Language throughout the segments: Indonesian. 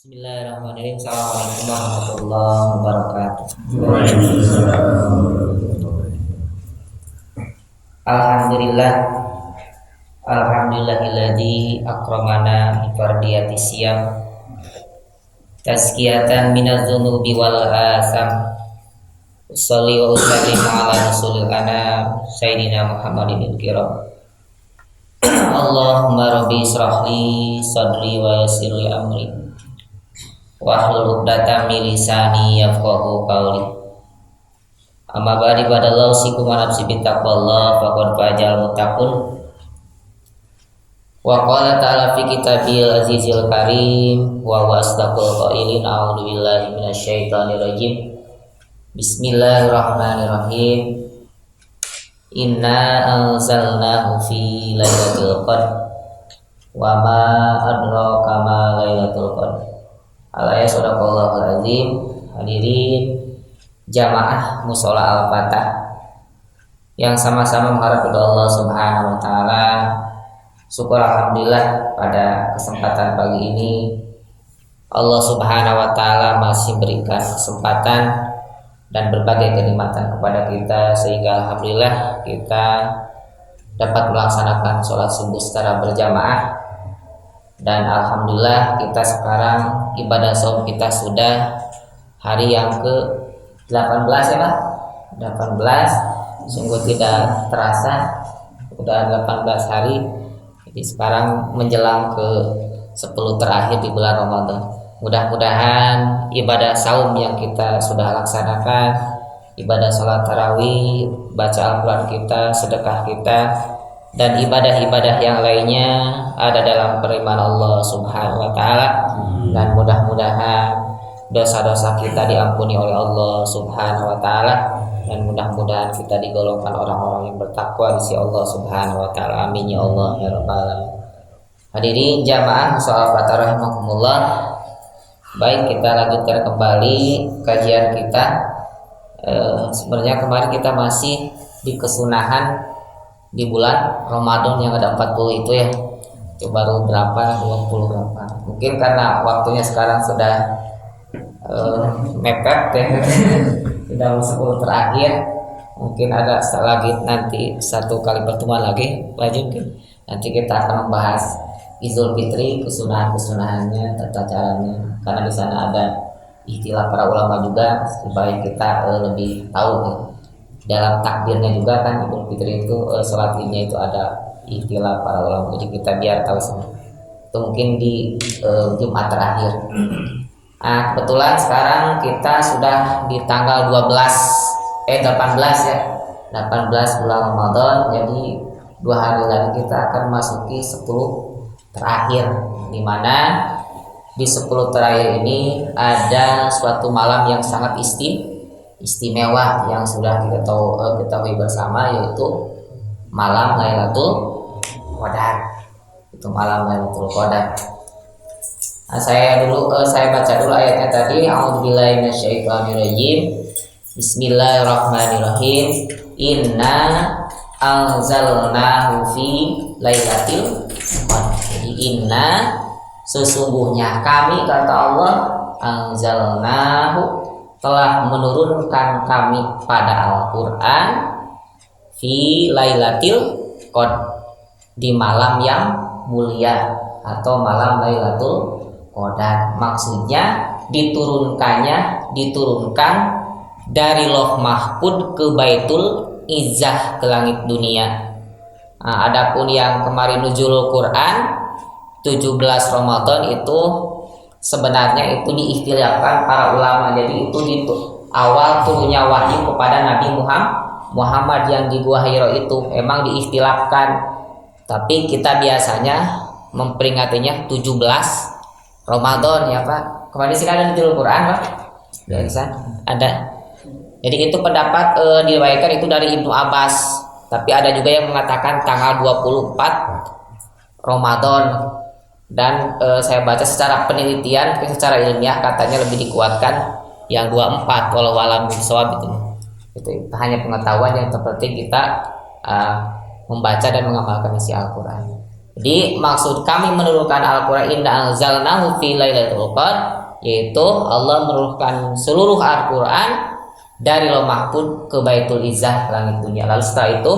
Bismillahirrahmanirrahim. Assalamualaikum warahmatullahi wabarakatuh. Alhamdulillah, alhamdulillahilladzi akramana bi fardiyati siyam tazkiyatan minadz dzunubi wal asam. Shalli wa sallim ala rasulil anam sayyidina Muhammadin kiram. Allahumma rabbi israh li sadri wa yassir li amri wahlul 'uqdatam min lisani yafqahu qawli. Amma ba'du, badallahu sikum wa nafsi bittaqwallah faqad fajal muttaqun. Wa qala ta'ala fi kitabil azizil karim wa huwa asdaqul qailin. A'udzu billahi minasyaitonir rajim. Bismillahirrahmanirrahim. Inna anzalnahu fi lailatul qadr wa ma adraka ma lailatul qadr. Alaya sadaqallahul azim. Hadirin jamaah musola Al-Fatah yang sama-sama mengharap kepada Allah Subhanahu wa taala. Syukur alhamdulillah pada kesempatan pagi ini Allah Subhanahu wa taala masih berikan kesempatan dan berbagai kenikmatan kepada kita sehingga alhamdulillah kita dapat melaksanakan sholat subuh secara berjamaah. Dan alhamdulillah kita sekarang ibadah saum kita sudah hari yang ke-18 ya Pak. 18, sungguh tidak terasa sudah 18 hari. Jadi sekarang menjelang ke 10 terakhir di bulan Ramadan. Mudah-mudahan ibadah saum yang kita sudah laksanakan, ibadah sholat tarawih, baca Al-Quran kita, sedekah kita, dan ibadah-ibadah yang lainnya ada dalam periman Allah Subhanahu wa taala, dan mudah-mudahan dosa-dosa kita diampuni oleh Allah Subhanahu wa taala, dan mudah-mudahan kita digolongkan orang-orang yang bertakwa di sisi Allah Subhanahu wa taala. Amin ya Allah ya rabbal alamin. Hadirin jamaah musola Al-Fatah rahimakumullah. Baik, kita lanjutkan kembali kajian kita. Sebenarnya kemarin kita masih di kesunahan di bulan Ramadan yang ada 40 itu ya. Itu baru berapa, 20 berapa. Mungkin karena waktunya sekarang sudah mepet ya. Sudah 10 terakhir. Mungkin ada lagi nanti satu kali pertemuan lagi mungkin. Nanti kita akan membahas Idul Fitri, kesunahan-kesunahannya, tata caranya. Karena di sana ada ikhtilaf para ulama juga supaya kita lebih tahu ya. Dalam takbirnya juga kan Idul Fitri itu sholat idnya itu ada ikhtilaf para ulama, jadi kita biar tahu semua. Itu mungkin di Jumat terakhir. Nah, kebetulan sekarang kita sudah di tanggal 18 ya, 18 bulan Ramadan. Jadi 2 hari lagi kita akan masuki 10 terakhir, dimana di 10 terakhir ini ada suatu malam yang sangat istimewa yang sudah kita ketahui bersama, yaitu malam Lailatul Qadar. Itu malam Lailatul Qadar. Nah, saya baca dulu ayatnya tadi. A'udzubillahi minasyaitonirrajim. Bismillahirrahmanirrahim. Inna anzalnahu fi lailatul qadar. Jadi inna, sesungguhnya kami, kata Allah, anzalnahu, telah menurunkan kami pada Al-Quran fi lailatul qadar, di malam yang mulia atau malam Lailatul Qadar. Maksudnya diturunkan dari Lauh Mahfud ke Baitul Izzah, ke langit dunia. Nah, adapun yang kemarin nuzulul Quran 17 Ramadan itu sebenarnya itu diikhtilafkan para ulama. Jadi itu di awal turunnya wahyu kepada Nabi Muhammad yang di Gua Hiro itu emang diikhtilafkan. Tapi kita biasanya memperingatinya 17 Ramadan ya Pak. Kemarin sih ada di Al-Quran Pak. Biasa ada. Jadi itu pendapat diriwayatkan itu dari Ibnu Abbas. Tapi ada juga yang mengatakan tanggal 24 Ramadan. Dan saya baca secara penelitian, secara ilmiah katanya lebih dikuatkan yang 24, walau alam bisawab itu. Itu hanya pengetahuan yang terpenting kita membaca dan mengamalkan isi Al-Quran. Jadi maksud kami menurunkan Al-Quran inna anzalnahu fi lailatul qadar, yaitu Allah menurunkan seluruh Al-Quran dari Lauh Mahfuz ke Baitul Izzah langit dunia. Lalu setelah itu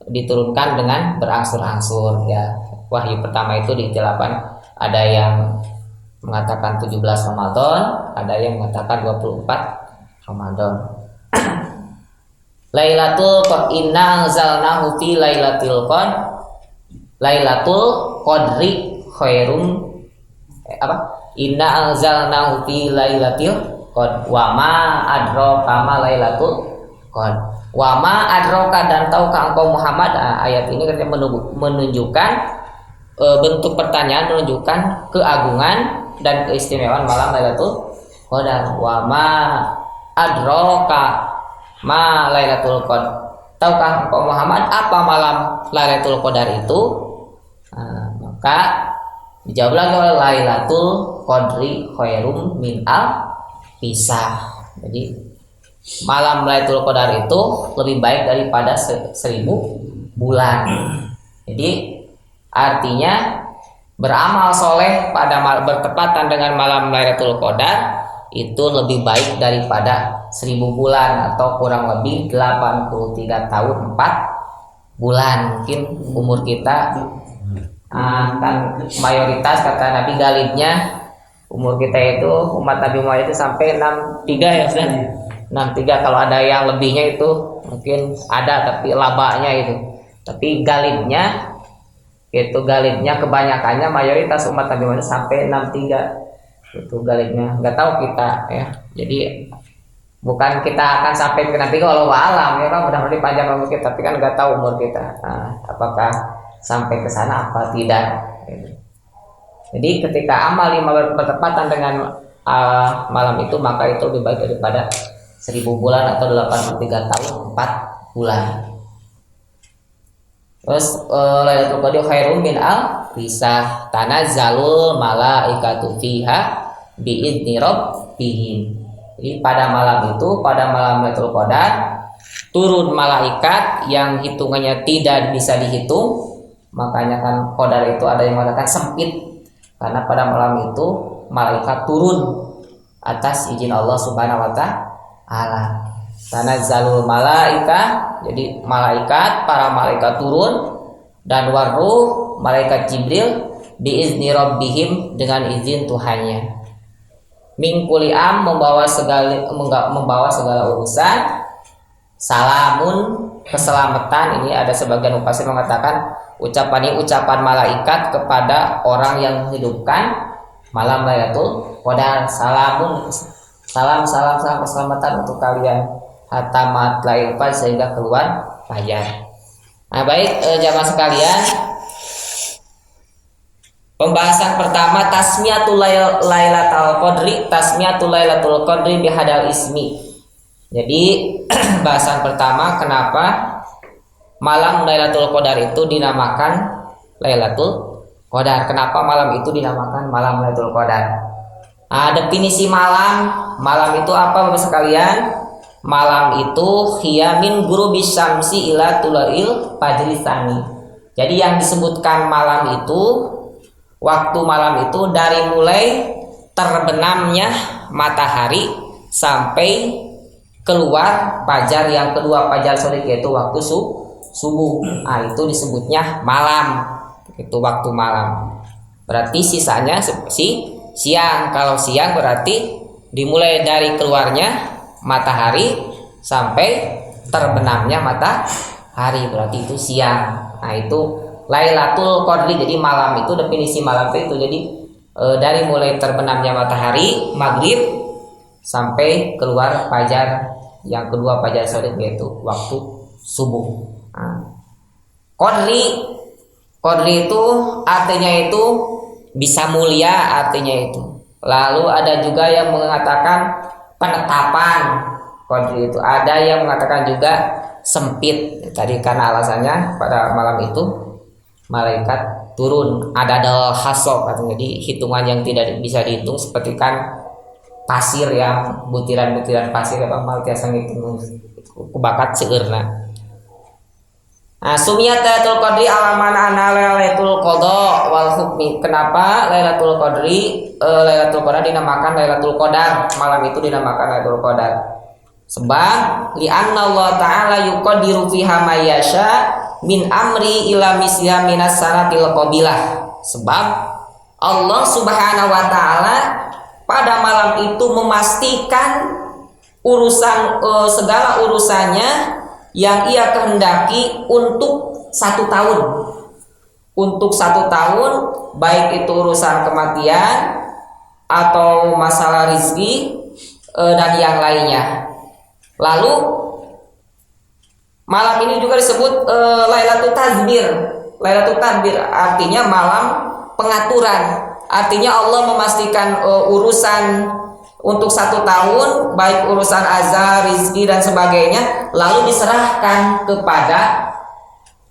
diturunkan dengan berangsur-angsur ya. Wahyu pertama itu di 8, ada yang mengatakan 17 Ramadan, ada yang mengatakan 24 Ramadan. Lailatul Qadar inna anzalnahu fi lailatul qadar. Lailatul Qadri khairum Inna anzalnahu fi lailatul qadar wa ma adraka ma lailatul qadar. Wa ma adraka, dan tahukah engkau Muhammad? Ayat ini katanya menunjukkan bentuk pertanyaan, menunjukkan keagungan dan keistimewaan malam Lailatul Qadar. Wa ma adraka ma lailatul qadar. Tahukah engkau Muhammad apa malam Lailatul Qadar itu? Maka dijawab lagi oleh Lailatul Qadri khairum min al-fisah. Jadi malam Lailatul Qadar itu lebih baik daripada 1000 bulan. Jadi artinya beramal soleh pada bertepatan dengan malam Lailatul Qadar itu lebih baik daripada 1000 bulan atau kurang lebih 83 tahun 4 bulan. Mungkin umur kita kan mayoritas kata Nabi galibnya umur kita itu umat Nabi Muhammad itu sampai 63 ya Ustaz. 63, kalau ada yang lebihnya itu mungkin ada, tapi labanya itu. Tapi galibnya kebanyakannya mayoritas umat Nabi Muhammad sampai 63. Itu galibnya. Enggak tahu kita ya. Jadi bukan kita akan sampai ke nanti kalau alam ya kan, mudah-mudahan panjang umur kita, tapi kan enggak tahu umur kita. Apakah sampai ke sana apa tidak. Jadi ketika amal 5 bertepatan dengan malam itu, maka itu lebih baik daripada 1000 bulan atau 83 tahun 4 bulan. Terus Lailatul Qadar khairum min al-fisah tanazzalul malaikatu fiha biidzni rabbihim. Jadi pada malam itu, pada malam Lailatul Qadar turun malaikat yang hitungannya tidak bisa dihitung. Makanya kan qadar itu ada yang mengatakan sempit, karena pada malam itu malaikat turun atas izin Allah Subhanahu wa ta'ala. Tanazzalul malaika, jadi para malaikat turun, dan waruh malaikat Jibril biizni rabbihim, dengan izin Tuhannya. Min kulli am, membawa segala urusan. Salamun, keselamatan. Ini ada sebagian mufassir mengatakan ucapan ini ucapan malaikat kepada orang yang menghidupkan malam Lailatul Qadar. Salamun, salam keselamatan untuk kalian hatta matlail fajr, sehingga keluar fajar. Nah baik jamaah sekalian, pembahasan pertama tasmiyatul lailatul qadri, tasmiyatul lailatul qadri bihadal ismi. Jadi bahasan pertama, kenapa malam Lailatul Qadar itu dinamakan Lailatul Qadar? Kenapa malam itu dinamakan malam Lailatul Qadar? Definisi malam itu apa Bapak sekalian? Malam itu hiyamin gurubis syamsi ila tulail fajri tsani. Jadi yang disebutkan malam itu, waktu malam itu dari mulai terbenamnya matahari sampai keluar fajar yang kedua, fajar shadiq, yaitu waktu subuh. Itu disebutnya malam. Itu waktu malam. Berarti sisanya siang. Kalau siang berarti dimulai dari keluarnya matahari sampai terbenamnya matahari, berarti itu siang. Itu Lailatul Qadri. Jadi malam itu, definisi malam itu jadi dari mulai terbenamnya matahari maghrib sampai keluar fajar yang kedua, fajar shadiq, yaitu waktu subuh. Qadri itu artinya itu bisa mulia, artinya itu. Lalu ada juga yang mengatakan penetapan Qadri itu, ada yang mengatakan juga sempit. Tadi karena alasannya pada malam itu malaikat turun, ada hasob, jadi hitungan yang tidak bisa dihitung, seperti kan pasir yang butiran-butiran pasir apa mal tiasa ngitung kubakat seueurna. Sumiyat Lailatul Qadri alaman ana Lailatul Qadha wal hukmi. Kenapa Lailatul Qadri Lailatul Qadar dinamakan Lailatul Qadar? Malam itu dinamakan Lailatul Qadar. Sebab li'anna Allah Ta'ala yuqadiru fiha may yasha min amri ila misliha minas sanatil qabilah. Sebab Allah Subhanahu wa taala pada malam itu memastikan urusan segala urusannya yang ia kehendaki untuk 1 tahun. Untuk 1 tahun, baik itu urusan kematian atau masalah rizki dan yang lainnya. Lalu malam ini juga disebut Lailatul Tadbir. Lailatul Tadbir artinya malam pengaturan. Artinya Allah memastikan urusan untuk 1 tahun, baik urusan azab, rizki dan sebagainya, lalu diserahkan kepada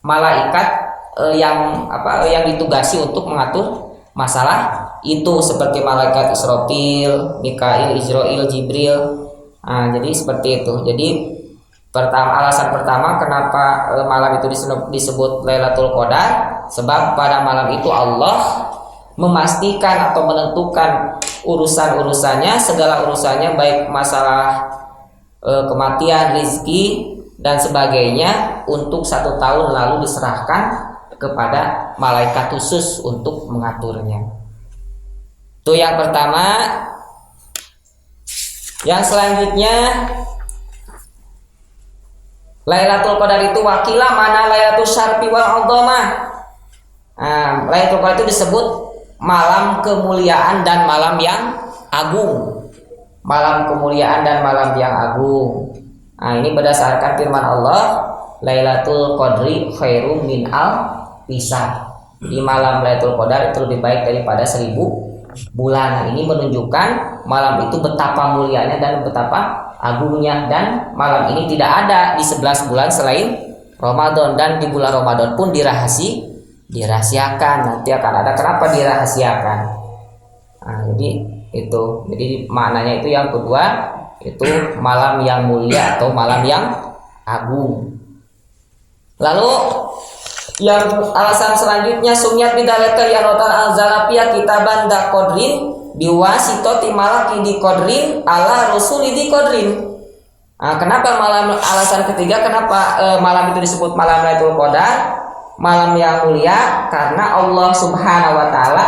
malaikat yang ditugasi untuk mengatur masalah itu, seperti malaikat Israfil, Mikail, Israil, Jibril. Jadi seperti itu. Jadi alasan pertama kenapa malam itu disebut Lailatul Qadar, sebab pada malam itu Allah memastikan atau menentukan urusan-urusannya, segala urusannya, baik masalah kematian, rizki dan sebagainya, untuk 1 tahun, lalu diserahkan kepada malaikat khusus untuk mengaturnya. Itu yang pertama. Yang selanjutnya, Lailatul Qadar itu wakilah mana Lailatul Syarfi wal Udhamah. Lailatul Qadar itu disebut malam kemuliaan dan malam yang agung. Malam kemuliaan dan malam yang agung. Ini berdasarkan firman Allah, Lailatul Qadri khairum min al-fisah. Di malam Lailatul Qadar itu lebih baik daripada 1000 bulan. Ini menunjukkan malam itu betapa mulianya dan betapa agungnya, dan malam ini tidak ada di 11 bulan selain Ramadan, dan di bulan Ramadan pun dirahasiakan. Nanti akan ada kenapa dirahasiakan. Jadi itu. Jadi maknanya itu yang kedua, itu malam yang mulia atau malam yang agung. Lalu yang alasan selanjutnya, sunyat bidalika yarotan al-zalafiyah kitaban da qadrin biwasitoti malaki di qadrin ala rasuli di qadrin. Kenapa alasan ketiga kenapa malam itu disebut malam Lailatul Qadar, malam yang mulia? Karena Allah Subhanahu wa taala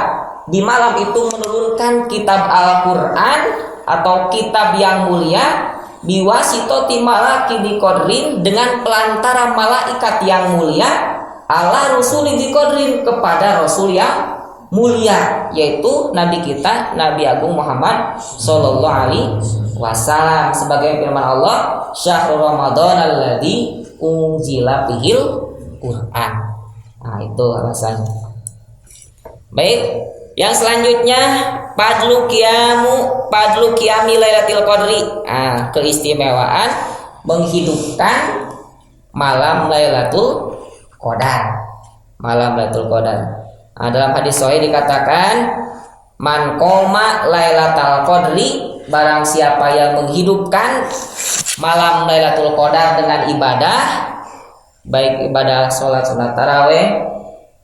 di malam itu menurunkan kitab Al-Qur'an atau kitab yang mulia biwasitoti malaki di qadrin, dengan pelantara malaikat yang mulia, ala rasuli di qadrin, kepada rasul yang mulia, yaitu Nabi kita, Nabi Agung Muhammad Sallallahu Alaihi Wasallam. Sebagai firman Allah, Syahrul Ramadan alladzi unzila fihil Quran. Itu alasannya. Baik, yang selanjutnya Padlu qiyami Lailatul Qadri. Keistimewaan menghidupkan malam Lailatul Qadar. Malam Lailatul Qadar. Dalam hadis sahih dikatakan, man qoma Lailatul Qadri, barang siapa yang menghidupkan malam Lailatul Qadar dengan ibadah, baik ibadah sholat tarawih,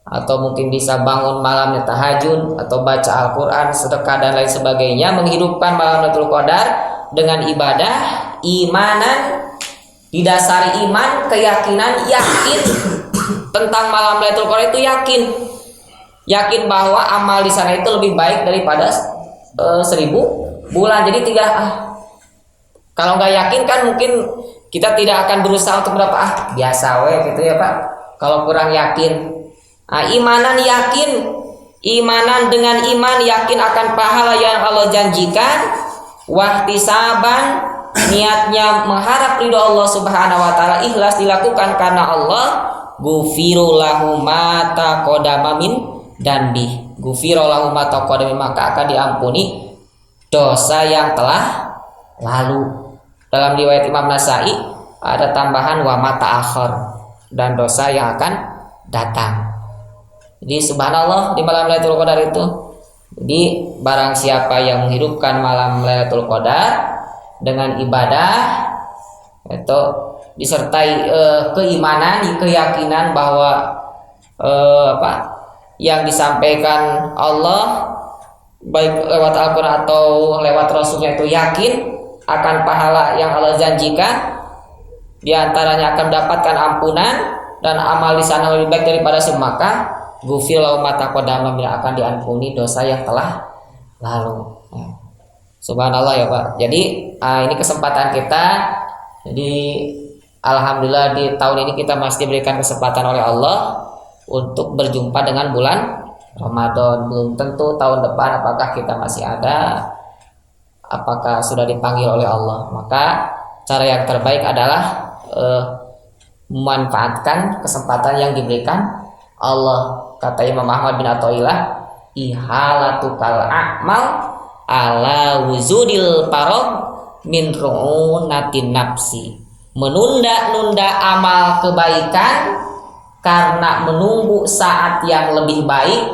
atau mungkin bisa bangun malamnya tahajud, atau baca Al-Quran, sedekah dan lain sebagainya, menghidupkan malam Lailatul Qadar dengan ibadah, imanan, didasari iman, keyakinan, yakin tentang malam Lailatul Qadar itu, yakin bahwa amal di sana itu lebih baik daripada 1000 bulan. Jadi tidak kalau nggak yakin kan mungkin kita tidak akan berusaha untuk berapa biasa gitu ya Pak. Kalau kurang yakin, imanan yakin, imanan dengan iman yakin akan pahala yang Allah janjikan, wahtisaban, niatnya mengharap ridho Allah Subhanahu wa taala, ikhlas dilakukan karena Allah, gufiru lahu ma taqaddama min dambi, gufiru lahu ma taqaddama, maka akan diampuni dosa yang telah lalu. Dalam riwayat Imam Nasai ada tambahan wa ma ta'akhir, dan dosa yang akan datang. Jadi subhanallah, di malam Lailatul Qadar itu, jadi barang siapa yang menghidupkan malam Lailatul Qadar dengan ibadah, itu disertai keimanan, keyakinan bahwa yang disampaikan Allah baik lewat Al-Quran atau lewat Rasulnya itu yakin akan pahala yang Allah janjikan, diantaranya akan mendapatkan ampunan dan amal di sana lebih baik daripada semua, maka ghufir lahu ma taqaddama akan diampuni dosa yang telah lalu. Subhanallah ya Pak. Jadi ini kesempatan kita. Jadi alhamdulillah di tahun ini kita masih diberikan kesempatan oleh Allah untuk berjumpa dengan bulan Ramadan. Belum tentu tahun depan apakah kita masih ada, apakah sudah dipanggil oleh Allah. Maka cara yang terbaik adalah memanfaatkan kesempatan yang diberikan Allah. Kata Imam Ahmad bin Athaillah, ihalatukal a'mal ala wuzudil farad min ru'unatin nafsi. Menunda-nunda amal kebaikan karena menunggu saat yang lebih baik.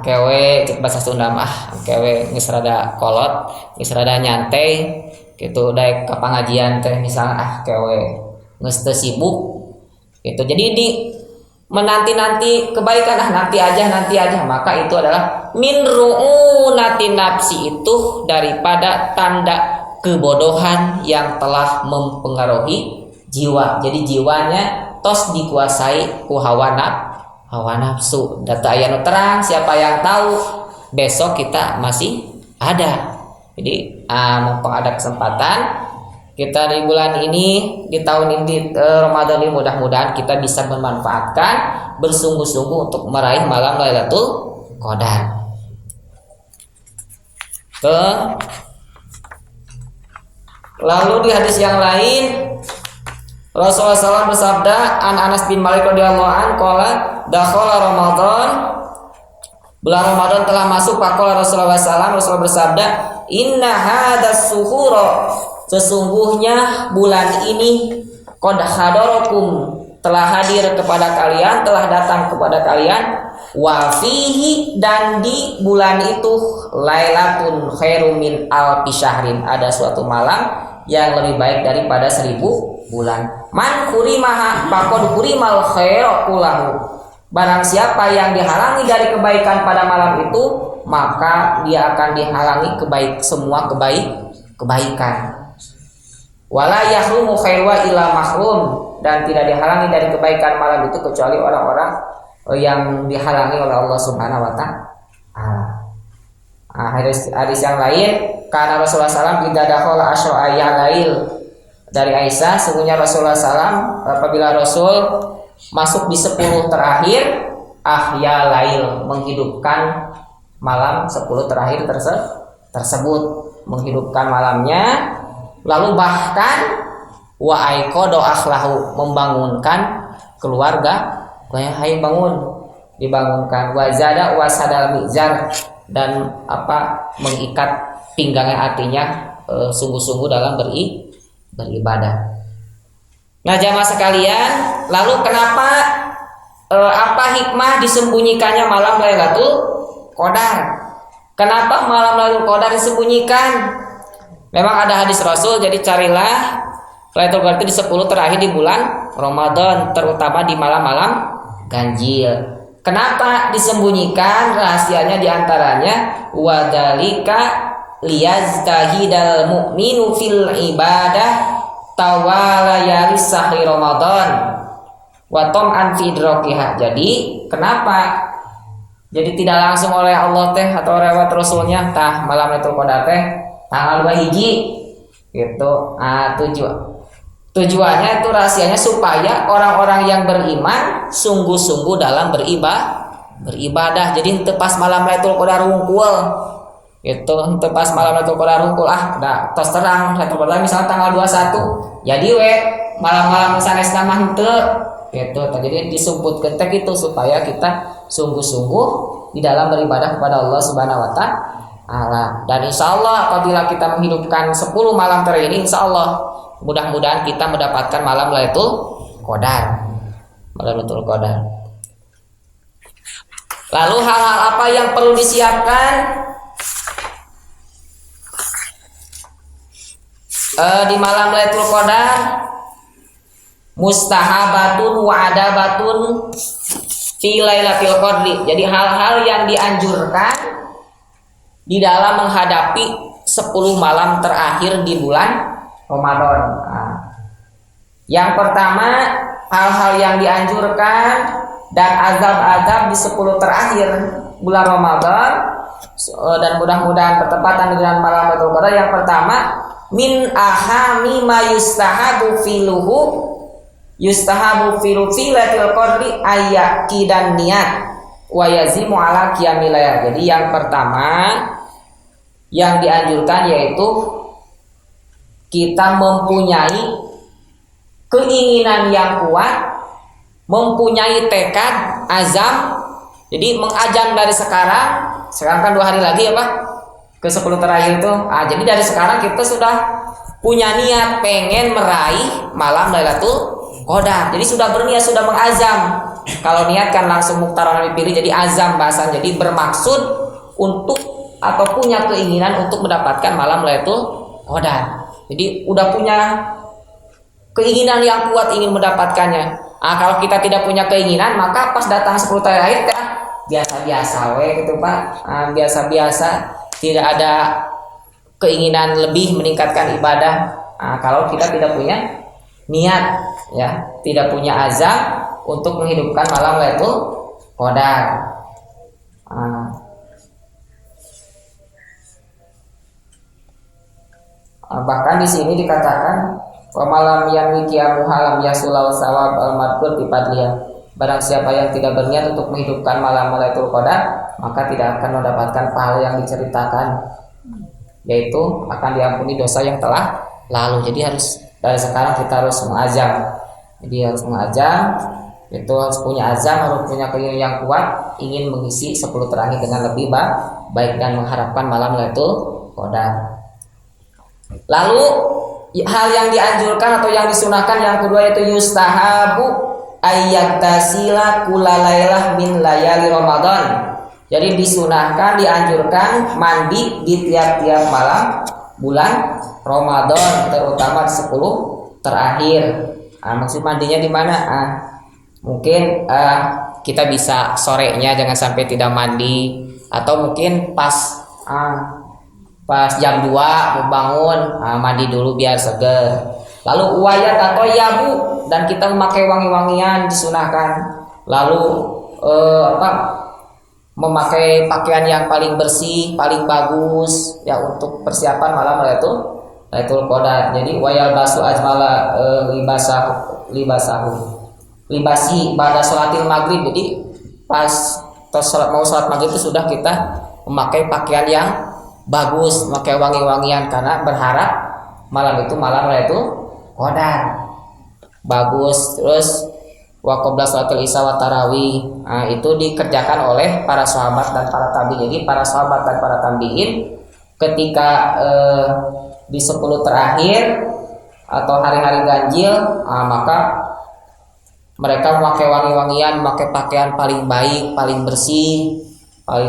Kewe cek bahasa Sunda mah kewe geus rada kolot, geus rada nyantai gitu daek ka pangajian teh misalnya kewe geus teu sibuk gitu. Jadi di menanti-nanti kebaikan, nanti aja, maka itu adalah min ru'unatin nafsi, itu daripada tanda kebodohan yang telah mempengaruhi jiwa. Jadi jiwanya tos dikuasai ku hawa nafsu. Data aya terang, siapa yang tahu besok kita masih ada. Jadi mumpung ada kesempatan kita di bulan ini, di tahun ini, Ramadan ini, mudah-mudahan kita bisa memanfaatkan bersungguh-sungguh untuk meraih malam Lailatul Qadar. Lalu di hadis yang lain Rasulullah SAW bersabda, an Anas bin Malik radhiyallahu anhu qala dakhala Ramadan, bulan Ramadan telah masuk, faqala Rasulullah SAW, Rasulullah bersabda, inna hadas suhura, sesungguhnya bulan ini qad hadarakum, telah hadir kepada kalian, telah datang kepada kalian, wa fihi, dan di bulan itu lailatun khairum min alfi syahrin, ada suatu malam yang lebih baik daripada 1000 bulan. Man kurimaha faqad kurimal khairu kullahu, barang siapa yang dihalangi dari kebaikan pada malam itu, maka dia akan dihalangi semua kebaikan. Wala yahrumu khairu illa mahrum, dan tidak dihalangi dari kebaikan malam itu kecuali orang-orang yang dihalangi oleh Allah Subhanahu wa taala. Hadis yang lain, karena Rasulullah SAW tidak dakhala asyra ayalail, dari Aisyah, sungguhnya Rasulullah SAW apabila Rasul masuk di 10 terakhir, ahyalail, menghidupkan malam 10 terakhir tersebut, menghidupkan malamnya. Lalu bahkan wa aiqadha akhlahu, membangunkan keluarga, hai bangun, dibangunkan. Wa zada wa sadal mizar, dan mengikat pinggangnya, artinya sungguh-sungguh dalam beribadah. Nah jamaah sekalian, lalu kenapa apa hikmah disembunyikannya malam Lailatul Qadar? Kenapa malam Lailatul Qadar disembunyikan? Memang ada hadis Rasul, jadi carilah Lailatul Qadar itu di 10 terakhir di bulan Ramadan, terutama di malam-malam ganjil. Kenapa disembunyikan? Rahasianya diantaranya wadalika liyaztahidal mu'minu fil ibadah tawala yaris sahri Ramadan wa tam'an fi idrakiha. Jadi kenapa? Jadi tidak langsung oleh Allah teh atau lewat Rasulnya malam Lailatul Qadar teh tanggal 2 hiji gitu. Tujuannya itu, rahasianya supaya orang-orang yang beriman sungguh-sungguh dalam beribadah. Jadi henteu pas malam Lailatul Qadar hungkul gitu, henteu pas malam Lailatul Qadar hungkul tos terang Lailatul Qadar misalnya tanggal 21, jadi malam-malam sanesna mah henteu gitu. Jadi disumputkeun teh gitu supaya kita sungguh-sungguh di dalam beribadah kepada Allah Subhanahu wa taala. Dan insyaallah apabila kita menghidupkan 10 malam terakhir ini, insyaallah mudah-mudahan kita mendapatkan malam Lailatul Qadar. Lalu hal-hal apa yang perlu disiapkan? di malam Lailatul Qadar mustahabatun wa adabatun fi Lailatul Qadri. Jadi hal-hal yang dianjurkan di dalam menghadapi 10 malam terakhir di bulan Ramadan. Nah, yang pertama, hal-hal yang dianjurkan dan azab-azab di 10 terakhir bulan Ramadan dan mudah-mudahan bertepatan dengan malam Lailatul Qadar. Yang pertama, min ahami ma yustahabu fi Lailatul Qadri ayyaqidan niat wa yazimu ala qiyamil lail. Jadi yang pertama yang dianjurkan yaitu kita mempunyai keinginan yang kuat, mempunyai tekad, azam. Jadi mengazam dari sekarang kan 2 hari lagi ya Pak, ke 10 terakhir itu. Jadi dari sekarang kita sudah punya niat pengen meraih malam Lailatul Qadar. Jadi sudah berniat, sudah mengazam. Kalau niat kan langsung muktaron dipilih, jadi azam bahasa. Jadi bermaksud untuk atau punya keinginan untuk mendapatkan malam Lailatul Qadar. Jadi udah punya keinginan yang kuat ingin mendapatkannya. Kalau kita tidak punya keinginan, maka pas datang 10 terakhir biasa-biasa gitu Pak. Biasa-biasa, tidak ada keinginan lebih meningkatkan ibadah. Kalau kita tidak punya niat, ya, tidak punya azam untuk menghidupkan malam Lailatul Qadar. Bahkan di sini dikatakan malam yang wikiamu halam yasulau sawab al-madkur bipadliya. Barang siapa yang tidak berniat untuk menghidupkan malam Lailatul Qadar, maka tidak akan mendapatkan pahala yang diceritakan, yaitu akan diampuni dosa yang telah lalu. Jadi harus dari sekarang kita harus mengazam. Jadi harus mengazam, itu harus punya azam, harus punya keinginan yang kuat, ingin mengisi 10 terakhir dengan lebih baik dan mengharapkan malam Lailatul Qadar. Lalu hal yang dianjurkan atau yang disunahkan yang kedua yaitu yustahabu ayyaktasila kulalailah min layali Ramadan. Jadi disunahkan, dianjurkan mandi di tiap-tiap malam bulan Ramadan, terutama di 10 terakhir. Maksud mandinya di mana? Mungkin kita bisa sorenya jangan sampai tidak mandi, atau mungkin pas jam 2 mau bangun, mandi dulu biar seger. Lalu wayat atau yabu, dan kita memakai wangi-wangian disunahkan. Lalu memakai pakaian yang paling bersih, paling bagus ya untuk persiapan malam Lailatul Qadar. Jadi wayal basu ajmala libasi pada sholatil maghrib. Jadi pas mau sholat maghrib itu sudah kita memakai pakaian yang bagus, memakai wangi-wangian karena berharap malam itu malam Lailatul Qadar bagus. Terus wa qabla sholatil isya wa tarawih, itu dikerjakan oleh para sahabat dan para tabi'in. Jadi para sahabat dan para tabi'in ketika di 10 terakhir atau hari-hari ganjil, maka mereka memakai wangi-wangian, memakai pakaian paling baik, paling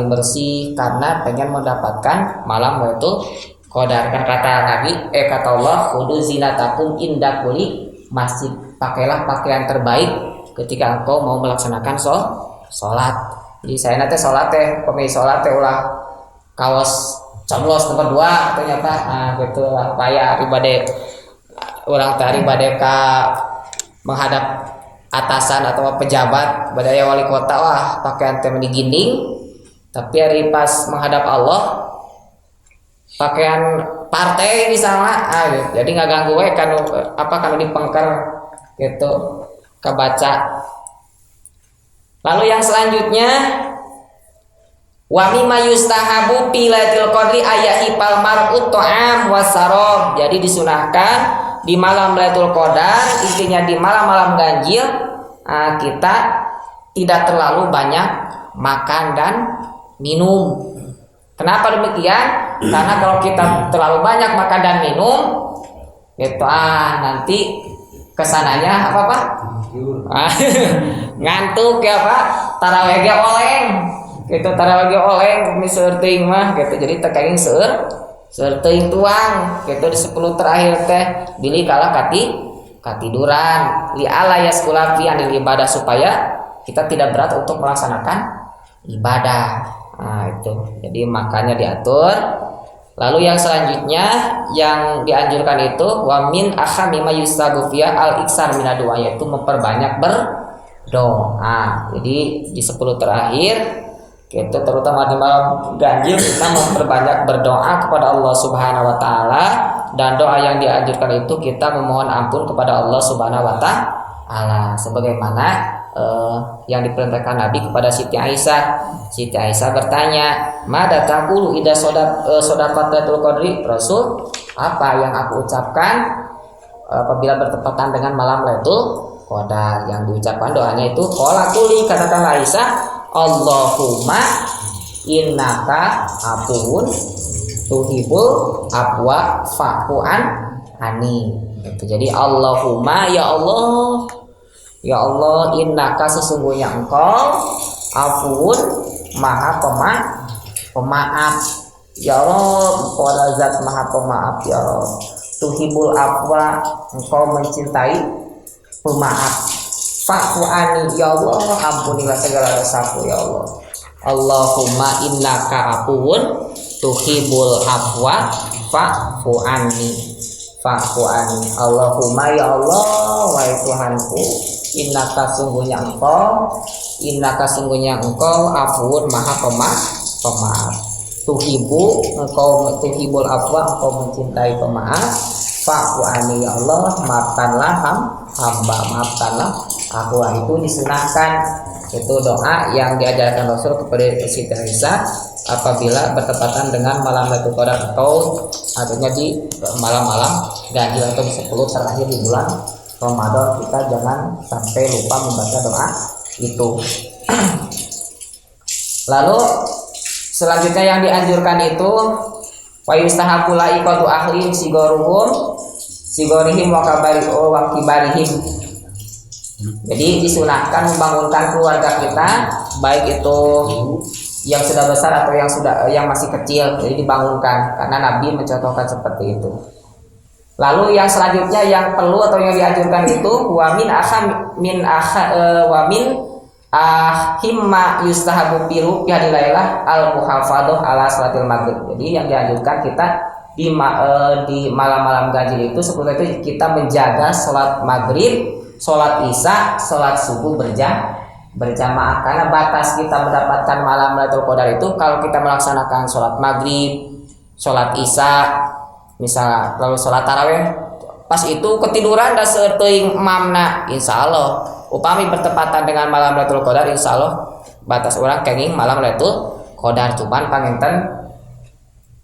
bersih karena pengen mendapatkan malam Lailatul Qadar. Kan kata Nabi, kata Allah, khudu zinatakum inda kulli masjid. Pakailah pakaian terbaik ketika engkau mau melaksanakan sholat. Jadi saya nanti sholat ulah kaos coblos nomor 2 ternyata gitu lah payah ibadah orang tari badeka menghadap atasan atau pejabat badaya wali kota, wah pakaian teh diginding, tapi hari pas menghadap Allah pakaian partai misalnya jadi nggak ganggu kan kan dipengker gitu kebaca. Lalu yang selanjutnya wa mimma yustahabu fi Lailatul Qadri ayyahipal mar'u ta'am wasarab. Jadi disunahkan di malam Lailatul Qadar, intinya di malam-malam ganjil, kita tidak terlalu banyak makan dan minum. Kenapa demikian? Karena kalau kita terlalu banyak makan dan minum, itu nanti kesananya apa Pak? Ngantuk ya Pak. Tarawih ge oleng. Gitu tarawih ge oleng miseur teuing mah gitu. Jadi tekaing seueur serteuing tuang kitu di 10 terakhir teh bilih kalah katiduran li ala yaskula fi anil ibadah supaya kita tidak berat untuk melaksanakan ibadah. Nah itu, jadi makanya diatur. Lalu yang selanjutnya yang dianjurkan itu wa min ahami ma yustagu fiya al iksar min doa, yaitu memperbanyak berdoa. Jadi di 10 terakhir kita terutama di malam ganjil kita memperbanyak berdoa kepada Allah Subhanahu wa taala, dan doa yang dianjurkan itu kita memohon ampun kepada Allah Subhanahu wa taala sebagaimana yang diperintahkan Nabi kepada Siti Aisyah. Siti Aisyah bertanya, "Mada taqulu idza shadaqatul qadri?" Rasul, apa yang aku ucapkan apabila bertepatan dengan malam Lailatul Qadar? Yang diucapkan doanya itu qala quli, katakanlah Aisyah, Allahumma innaka afuwun tuhibul afwa fa'fu anni. Jadi Allahumma, ya Allah, ya Allah, innaka sesungguhnya engkau afuun maha pemaaf, ya Allah, engkau adalah zat maha pemaaf, ya Allah. Tuhibul afwa, engkau mencintai pemaaf. Fa'fu anni, ya Allah, ampunilah segala dosaku, ya Allah. Allahumma innaka afuun tuhibul afwa fa'fu anni. Fa'fu anni. Allahumma, ya Allah, wahai Tuhanku, innaka sungguhnya engkau afuun maha pemaaf. Tuhibul afwa, engkau mencintai pemaaf. Fa'fu anni, ya Allah, maafkanlah maafkanlah aku. Itu disunahkan, itu doa yang diajarkan Rasul kepada Siti Aisyah apabila bertepatan dengan malam Lailatul Qadar atau adanya di malam-malam ganjil atau di 10 terakhir di bulan Ramadan. Kita jangan sampai lupa membaca doa itu. Lalu selanjutnya yang dianjurkan itu wa yustahabu laiqatu ahli sigorihim wa kibarihim. Jadi disunahkan membangunkan keluarga kita, baik itu yang sudah besar atau yang masih kecil, jadi dibangunkan karena Nabi mencontohkan seperti itu. Lalu yang selanjutnya yang perlu atau yang dianjurkan itu wa min himma yustahabu biru fi lailah al muhafadzah ala salatil maghrib. Jadi yang dianjurkan kita di malam-malam ganjil itu seperti itu kita menjaga sholat maghrib, sholat isya, sholat subuh berjamaah, karena batas kita mendapatkan malam Lailatul Qadar itu kalau kita melaksanakan sholat maghrib, sholat isya, misalnya lalu sholat tarawih, pas itu ketiduran dan serteuing mamna, insya Allah upami bertepatan dengan malam Lailatul Qadar, insya Allah batas orang kenging malam Lailatul Qadar. Cuman panginten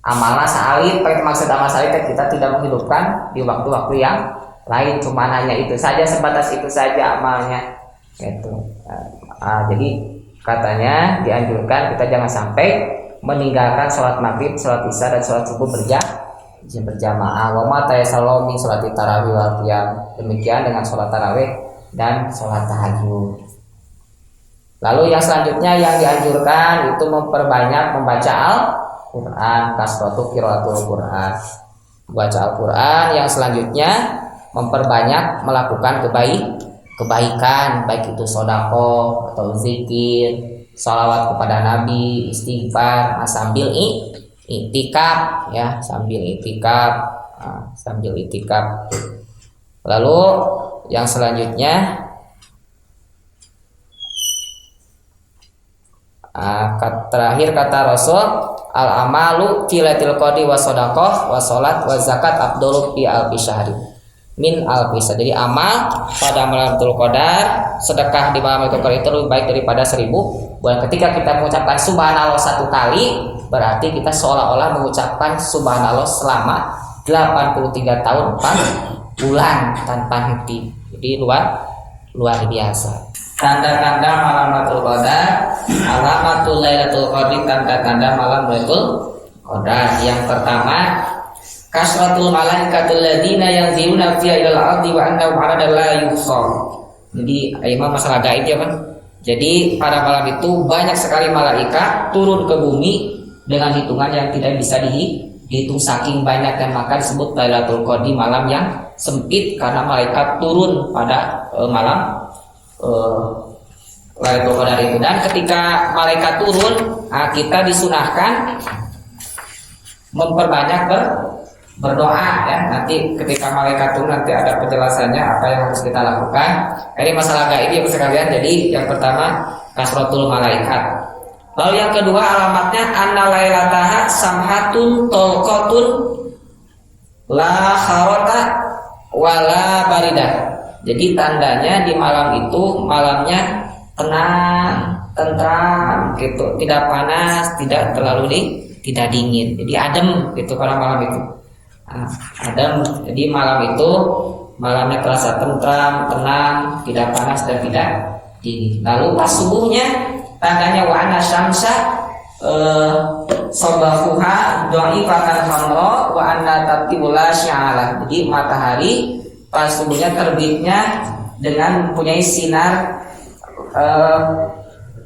amalna salib, maksud amal salib kita tidak menghidupkan di waktu-waktu yang lain, cuma hanya itu saja, sebatas itu saja amalnya itu. Jadi katanya dianjurkan kita jangan sampai meninggalkan sholat maghrib, sholat isya dan sholat subuh berjamaah. Wa ma tayassara min sholat tarawih wal qiyam. Demikian dengan sholat tarawih dan sholat tahajud. Lalu yang selanjutnya yang dianjurkan itu memperbanyak membaca Al-Quran, kasratu qiraatul Quran, membaca Al-Quran. Yang selanjutnya memperbanyak melakukan kebaikan, baik itu sodako atau zikir, salawat kepada Nabi, istighfar, sambil itikaf, ya, sambil itikaf. Lalu yang selanjutnya terakhir kata Rasul, al amalu fi lailatul qadri wa shadaqah wa salat wa zakat afdalu fi alfi syahri min alfisa. Jadi amal pada malam Lailatul Qadar, sedekah di malam Lailatul Qadar itu lebih baik daripada 1000 bulan. Ketika kita mengucapkan subhanallah 1 kali, berarti kita seolah-olah mengucapkan subhanallah selama 83 tahun 4 bulan tanpa henti. Jadi luar biasa. Tanda-tanda malam Lailatul Qadar, alamatul Lailatul Qadri, tanda-tanda malam Lailatul Qadar. Yang pertama, kasratul malaikatul ladina yanziluna fiha ilal ardi wa annahum ala la yuhsar. Jadi imam masalah gaib ya kan. Jadi pada malam itu banyak sekali malaikat turun ke bumi dengan hitungan yang tidak bisa dihitung saking banyaknya maka disebut Lailatul Qadar, malam yang sempit karena malaikat turun pada malam Lailatul Qadar itu. Dan ketika malaikat turun, kita disunahkan memperbanyak berdoa ya. Nanti ketika malaikat turun nanti ada penjelasannya apa yang harus kita lakukan. Ini masalah gaib ya sekalian. Jadi yang pertama kasratul malaikat. Lalu yang kedua alamatnya anna lailataha samhatun tolqatun la kharata wala baridah. Jadi tandanya di malam itu malamnya tenang, tentram gitu, tidak panas, tidak terlalu tidak dingin. Jadi adem gitu pada malam itu. Adem. Jadi malam itu malamnya terasa tentram, tenang, tidak panas dan tidak dingin. Lalu pas subuhnya tandanya wa anna syamsa sabahuha dhaifatan hamra wa anna tatibula sya'ala. Jadi matahari pas subuhnya terbitnya dengan mempunyai sinar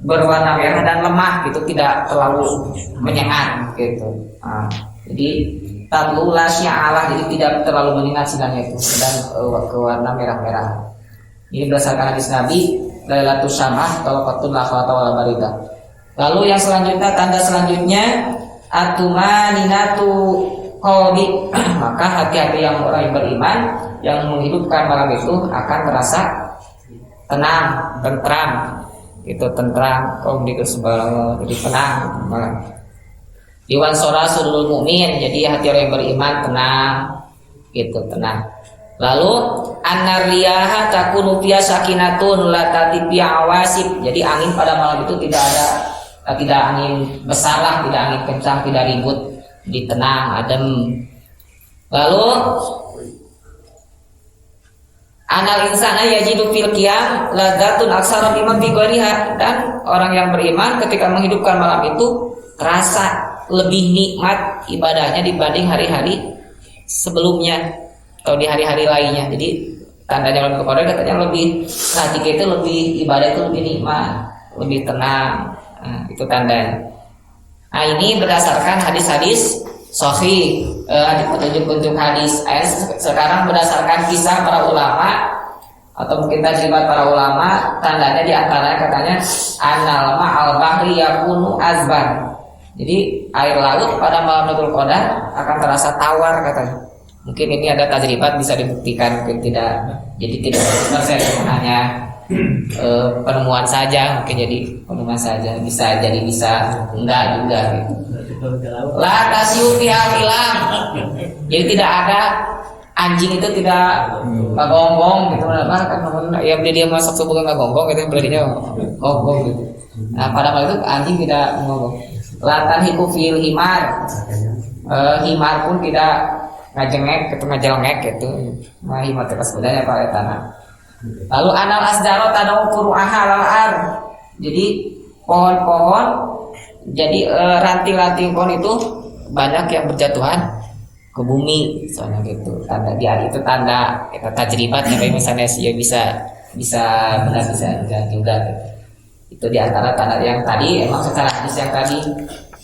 berwarna merah dan lemah gitu, tidak terlalu menyengat gitu. Jadi tatibula sya'ala, jadi tidak terlalu menyengat sinarnya itu dan ke warna merah-merah. Ini berdasarkan hadis Nabi Lailatul Syamah talaqatul lakhwata wal baridah. Lalu yang selanjutnya, tanda selanjutnya atumaninatu qalbi. Maka hati-hati yang orang yang beriman yang menghidupkan malam itu akan terasa tenang, tentram. Itu tentram, qalbi kesebaran, jadi tenang malam. Iwan sora sudul mukmin, jadi hati orang yang beriman tenang. Gitu, tenang. Lalu an-nariyaha takunu fiya sakinatun la tatibiya awasib. Jadi angin pada malam itu tidak angin besar lah, tidak angin kencang, tidak ribut, jadi tenang, adem. Lalu anal insana yajidu fil qiyam ladzatun aksara mimma fi ghairiha. Dan orang yang beriman ketika menghidupkan malam itu terasa lebih nikmat ibadahnya dibanding hari-hari sebelumnya atau di hari-hari lainnya. Jadi tandanya Lailatul Qadar katanya lebih hati kita lebih ibadah itu lebih nikmat, lebih tenang. Itu tandanya. Ini berdasarkan hadis-hadis sahih, petunjuk-petunjuk hadis. Sekarang berdasarkan kisah para ulama atau mungkin tajribat para ulama, tandanya diantaranya katanya anal ma'al bahri yakunu azban. Jadi air laut pada malam Lailatul Qadar akan terasa tawar katanya. Mungkin ini ada tajribat bisa dibuktikan, mungkin tidak. Jadi tidak benar, saya cuma hanya penemuan saja, mungkin jadi penemuan saja, bisa jadi bisa enggak juga gitu. La tasyu fiha hilang. Jadi tidak ada anjing itu tidak ngagonggong gitu. Kan ya dia masuk subuh enggak gonggong gitu, berarti gonggong gitu. Nah, pada malam itu anjing tidak mengonggong. La tanhiku fil himar. Himar pun tidak ngajengek gitu, ngajelengek gitu. Nah, himar itu sebenarnya pada tanah. Lalu anal asdaro tadau furu'aha al-ar. Jadi pohon-pohon, jadi ranting-ranting pohon itu banyak yang berjatuhan ke bumi, soalnya gitu. Tanda dia itu tanda kita tajribat ya, misalnya ya bisa benar bisa enggak juga gitu. Itu diantara tanda yang tadi emang secara hadis yang tadi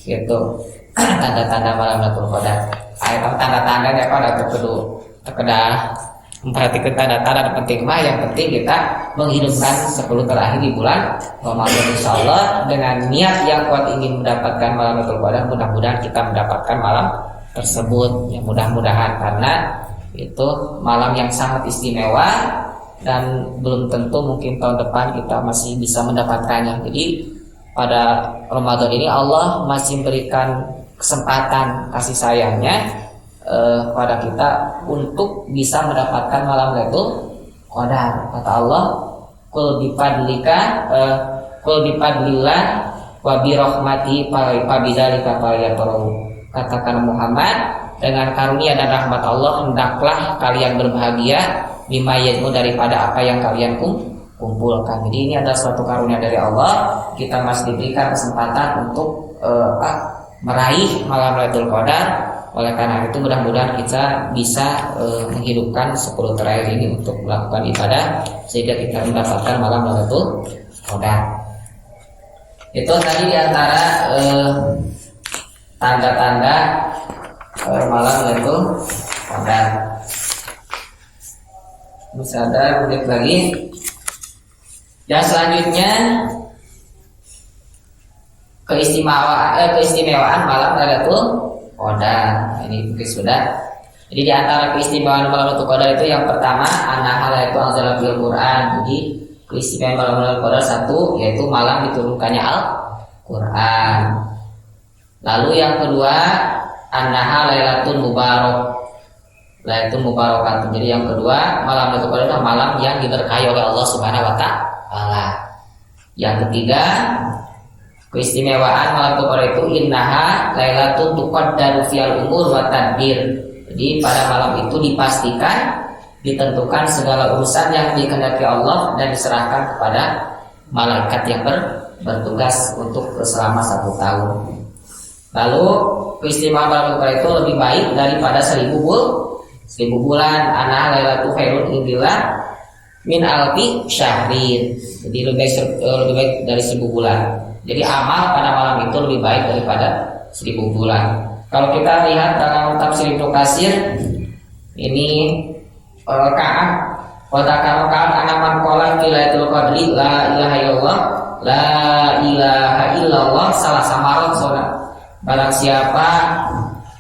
gitu. Tanda-tanda malam Lailatul Qadar. Tanda-tanda ya kalau terkedah memperhatikan tanda-tanda penting mah, yang penting kita menghidupkan 10 terakhir di bulan Ramadan insyaallah dengan niat yang kuat ingin mendapatkan malam Lailatul Qadar. Mudah-mudahan kita mendapatkan malam tersebut ya, mudah-mudahan, karena itu malam yang sangat istimewa dan belum tentu mungkin tahun depan kita masih bisa mendapatkannya. Jadi pada Ramadan ini Allah masih berikan kesempatan kasih sayangnya pada kita untuk bisa mendapatkan malam Lailatul Qadar. Kata Allah, qul bifadlillah wa bi rahmati fa bidzalika falyafrahu. Katakan Muhammad, dengan karunia dan rahmat Allah hendaklah kalian berbahagia, mimma yajmu daripada apa yang kalian kumpulkan. Jadi ini adalah suatu karunia dari Allah. Kita masih diberikan kesempatan untuk meraih malam Lailatul Qadar. Oleh karena itu mudah-mudahan kita bisa menghidupkan 10 terakhir ini untuk melakukan ibadah sehingga kita mendapatkan malam Lailatul Qadar. Itu tadi diantara tanda-tanda malam Lailatul Qadar. Bisa ada menit lagi. Yang selanjutnya keistimewaan malam Lailatul Qadar. Ini mungkin sudah. Jadi di antara keistimewaan malam Lailatul Qadar itu yang pertama annaha lailatul anzala fil Quran. Jadi keistimewaan malam Lailatul Qadar satu yaitu malam diturunkannya Al-Quran. Lalu yang kedua annaha lailatul mubarak. Lailatul mubarakah. Jadi yang kedua malam Lailatul Qadar adalah malam yang diberkahi oleh Allah Subhanahu wa taala. Yang ketiga keistimewaan malam Lailatul Qadar itu innaha lailatul tuqaddaru fil umur wa tadbir. Jadi pada malam itu dipastikan ditentukan segala urusan yang dikehendaki Allah dan diserahkan kepada malaikat yang bertugas untuk selama 1 tahun. Lalu keistimewaan malam Lailatul Qadar itu lebih baik daripada 1000 bulan. Ana lailatul khairun indillah min alfi syahrin. Jadi lebih baik dari 1000 bulan. Jadi amal pada malam itu lebih baik daripada 1000 bulan. Kalau kita lihat dalam tafsir Ibnu Katsir ini Ka'ab Ka'ab anaman qala fi lailatul qadri la ilaha illallah la ilaha illallah salah samarat saudara. Barang siapa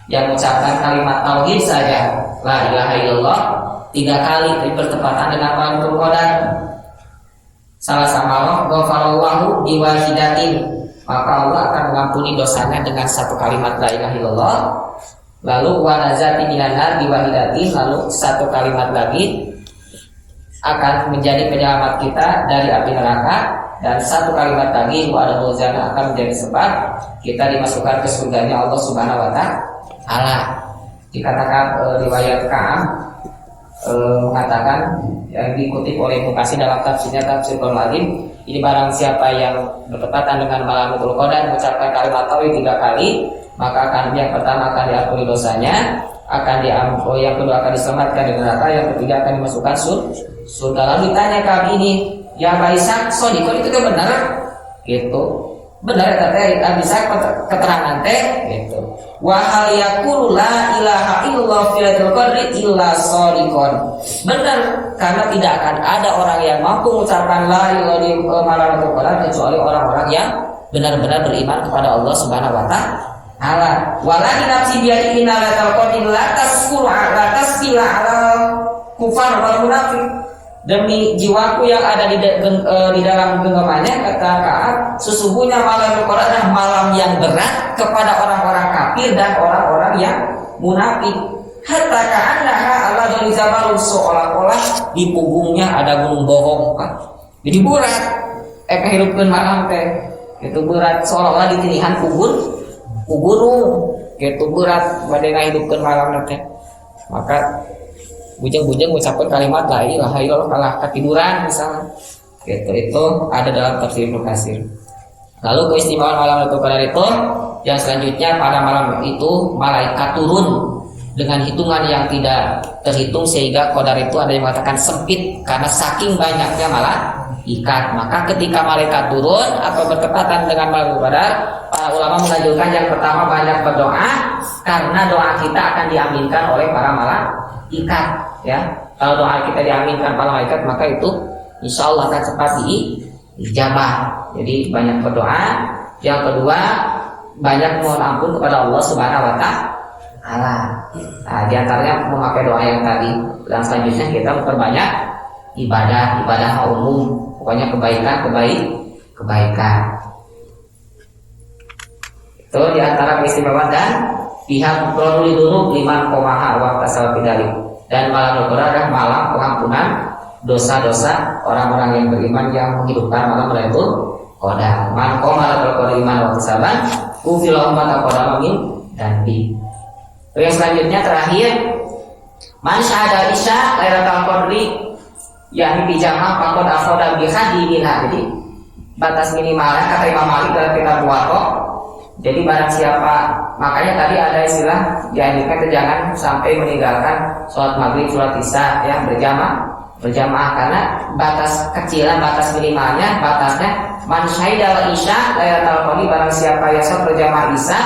yang mengucapkan kalimat tauhid saja la ilaha illallah 3 kali bertepatan dengan Lailatul Qadar salah samarat ghafarallahu biwahidatin, maka Allah akan mengampuni dosanya dengan 1 kalimat la ilaha illallah. Lalu wanazati minan nar biwahidatin, lalu 1 kalimat lagi akan menjadi penyelamat kita dari api neraka, dan 1 kalimat lagi wa adkhul jannah akan menjadi sebab kita dimasukkan ke surganya Allah Subhanahu wa taala. Dikatakan riwayat Ka'ab mengatakan yang dikutip oleh Ibnu Katsir dalam tafsirnya Tafsir Al-Azim, ini barang siapa yang bertepatan dengan malam Lailatul Qadar mengucapkan kalimat tauhid 3 kali, maka akan yang pertama akan diampuni dosanya, yang kedua akan diselamatkan dari neraka, yang ketiga akan dimasukkan surga. Lalu ditanya kami ini, ya Baisak, sodikon itu kan benar? Gitu. Benar kata bisa keterangan teh gitu. Wa hal yaqulu la ilaha illallah fil qadri illa sodikon. Benar, karena tidak akan ada orang yang mampu mengucapkan la ilaha illallah kecuali orang-orang yang benar-benar beriman kepada Allah Subhanahu wa taala. Walaki nafsi biyadi inna la talqatin la tasqulu la tasqila ala kufar wal munafiq. Demi jiwaku yang ada di dalam genggamannya, kata Ka'ab, sesungguhnya malam Lailatul Qadar adalah malam yang berat kepada orang-orang kafir dan orang-orang yang munafik. Hatta ka'annaha ala dzil jabal, seolah-olah di punggungnya ada gunung bohong kan. Jadi berat kehidupkeun malam teh. Itu berat seolah-olah di tinihan gunung. Gitu berat bade ngahidupkeun malam teh. Maka bujang-bujang mengucapkan kalimat la ilaha illallah kalah ketiduran misalnya. Gitu, itu ada dalam tafsir Ibnu Katsir. Lalu keistimewaan malam Lailatul Qadar itu yang selanjutnya, pada malam itu malaikat turun dengan hitungan yang tidak terhitung, sehingga qadar itu ada yang mengatakan sempit karena saking banyaknya malaikat. Maka ketika malaikat turun atau bertepatan dengan malam Lailatul Qadar, para ulama menganjurkan yang pertama banyak berdoa, karena doa kita akan diaminkan oleh para malaikat. Ya, kalau doa kita diaminkan para malaikat, maka itu insya Allah akan cepat dijabah. Jadi banyak berdoa. Yang kedua, banyak mohon ampun kepada Allah Subhanahu wa taala. Nah, di antaranya memakai doa yang tadi. Dan selanjutnya kita memperbanyak ibadah umum, pokoknya kebaikan. Itu di antara keistimewaan. Dan pihak perlu dulu liman komaha waktu salat bidalik. Dan malam Lailatul Qadar adalah malam pengampunan dosa-dosa orang-orang yang beriman yang menghidupkan malam Lailatul Qadar. Man qama Lailatul Qadar iman wa ihtisaban ghufira ma taqaddama min dzambi. Yang selanjutnya terakhir, man syahada isya Lailatul Qadri yakni bijama faqad afdal bi hadinillah. Jadi batas minimalnya kata Imam Malik dalam kitab Muwatta. Jadi barang siapa, makanya tadi ada istilah dianjurkan jangan sampai meninggalkan sholat maghrib, sholat isya yang berjamaah, karena batas kecilan, batas minimalnya, batasnya man syahida isya Lailatul Qadri, barang siapa yang sholat berjamaah isya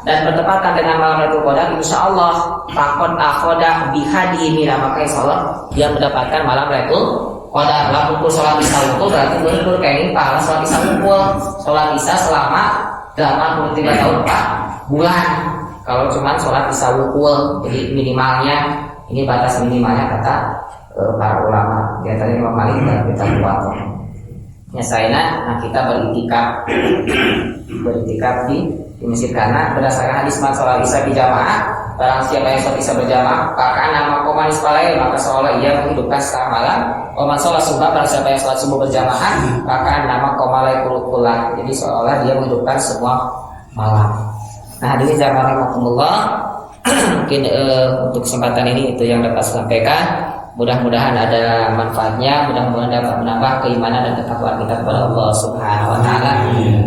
dan bertepatan dengan malam Lailatul Qadar, insya Allah faqad akhoda bihadi mila, maka insya Allah dia mendapatkan malam Lailatul Qadar. Lamun ku sholat isya wukul berarti bener kayak pahala sholat isya wukul, sholat isya selama 83 tahun 4 bulan. Kalau cuma sholat isya wukul, jadi minimalnya ini batas minimalnya kata para ulama. Di antaranya Imam Malik dan kita buat. Nah kita beritikaf di masjid karena berdasarkan hadis man sholat isya berjamaah, barang siapa yang sholat isya berjamaah maka nama komanis palai, maka seolah ia menghidupkan setengah malam. Oman sholat subuh, barang siapa yang sholat subuh berjamaah maka nama komalai kulah, jadi seolah dia menghidupkan semua malam. Nah hadirin jamaah rahimakumullah, mungkin untuk kesempatan ini itu yang dapat saya sampaikan. Mudah-mudahan ada manfaatnya, mudah-mudahan dapat menambah keimanan dan ketakwaan kita kepada Allah Subhanahu wa taala,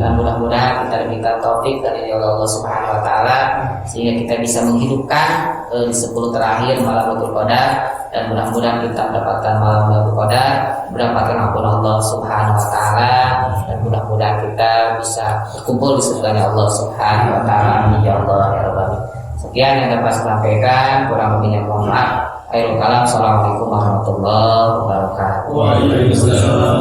dan mudah-mudahan kita diberikan taufik dari Allah Subhanahu wa taala sehingga kita bisa menghidupkan di 10 terakhir malam Lailatul Qadar, dan mudah-mudahan kita mendapatkan malam Lailatul Qadar, mendapatkan ampun Allah Subhanahu wa taala, dan mudah-mudahan kita bisa berkumpul di surganya Allah Subhanahu wa taala. Ya Allah ya Rabbal. Sekian yang dapat saya sampaikan, kurang lebihnya mohon maaf. Akhirul kalam, assalamualaikum warahmatullahi wabarakatuh. Waalaikumsalam.